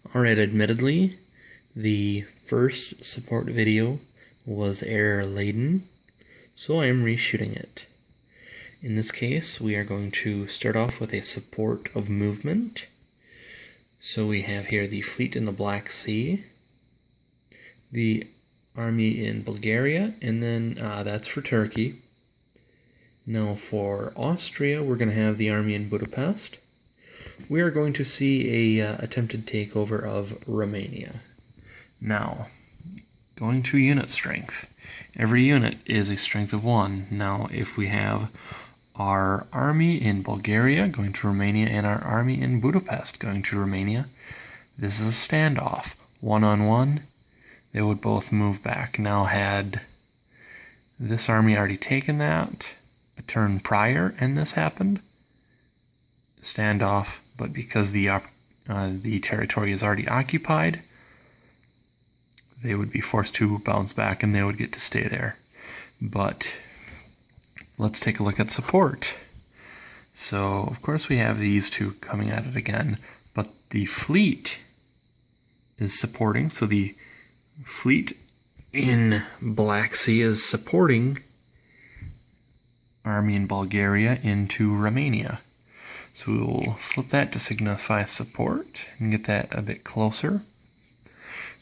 Alright, admittedly, the first support video was error-laden, so I am reshooting it. In this case, we are going to start off with a support of movement. So we have here the fleet in the Black Sea, the army in Bulgaria, and then that's for Turkey. Now for Austria, we're going to have the army in Budapest. We are going to see a attempted takeover of Romania. Now, going to unit strength. Every unit is a strength of 1. Now, if we have our army in Bulgaria going to Romania and our army in Budapest going to Romania, this is a standoff. 1-on-1, they would both move back. Now, had this army already taken that a turn prior and this happened, standoff, but because the territory is already occupied, they would be forced to bounce back and they would get to stay there. But let's take a look at support. So, of course, we have these two coming at it again, but the fleet is supporting. So the fleet in Black Sea is supporting army in Bulgaria into Romania. So we'll flip that to signify support and get that a bit closer.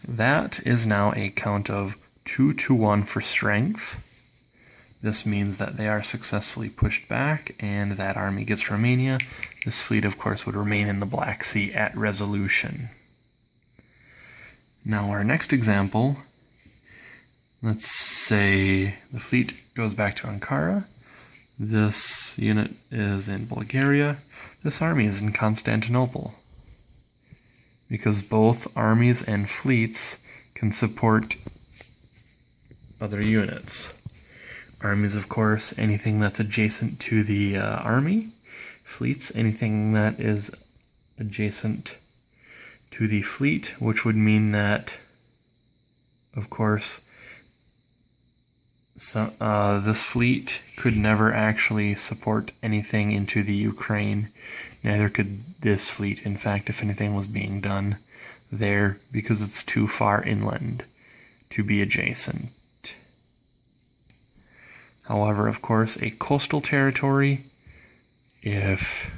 That is now a count of 2-1 for strength. This means that they are successfully pushed back and that army gets Romania. This fleet, of course, would remain in the Black Sea at resolution. Now our next example, let's say the fleet goes back to Ankara. This unit is in Bulgaria. This army is in Constantinople. Because both armies and fleets can support other units. Armies, of course, anything that's adjacent to the army. Fleets, anything that is adjacent to the fleet, which would mean that, of course, this fleet could never actually support anything into the Ukraine. Neither could this fleet, in fact, if anything was being done there, because it's too far inland to be adjacent. However, of course, a coastal territory, if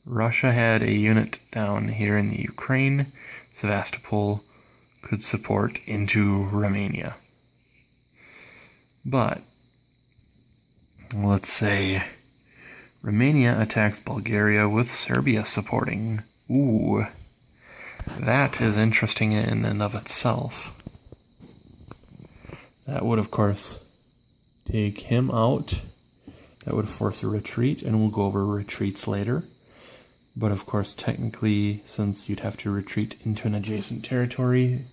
Russia had a unit down here in the Ukraine, Sevastopol could support into Romania. But let's say Romania attacks Bulgaria with Serbia supporting. Ooh, that is interesting in and of itself. That would, of course, take him out. That would force a retreat, and we'll go over retreats later. But of course, technically, since you'd have to retreat into an adjacent territory,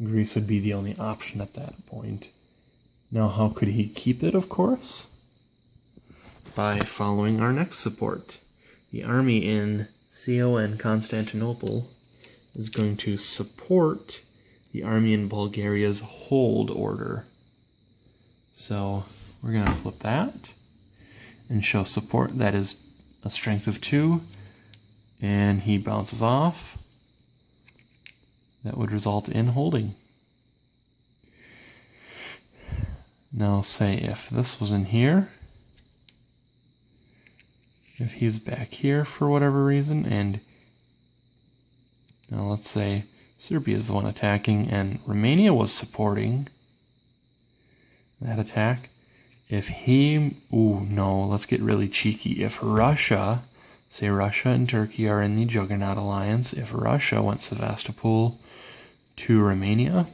Greece would be the only option at that point. Now, how could he keep it, of course? By following our next support. The army in CON Constantinople is going to support the army in Bulgaria's hold order. So we're going to flip that and show support. That is a strength of 2, and he bounces off. That would result in holding. Now say if this was in here, if he's back here for whatever reason, and now let's say Serbia is the one attacking and Romania was supporting that attack. If he, let's get really cheeky. If Russia, say Russia and Turkey are in the Juggernaut alliance, if Russia went Sevastopol to Romania,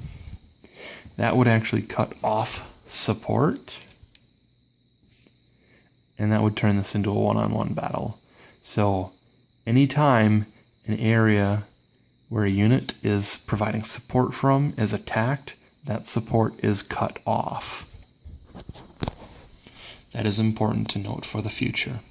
that would actually cut off support, and that would turn this into a one-on-one battle. So anytime an area where a unit is providing support from is attacked, that support is cut off. That is important to note for the future.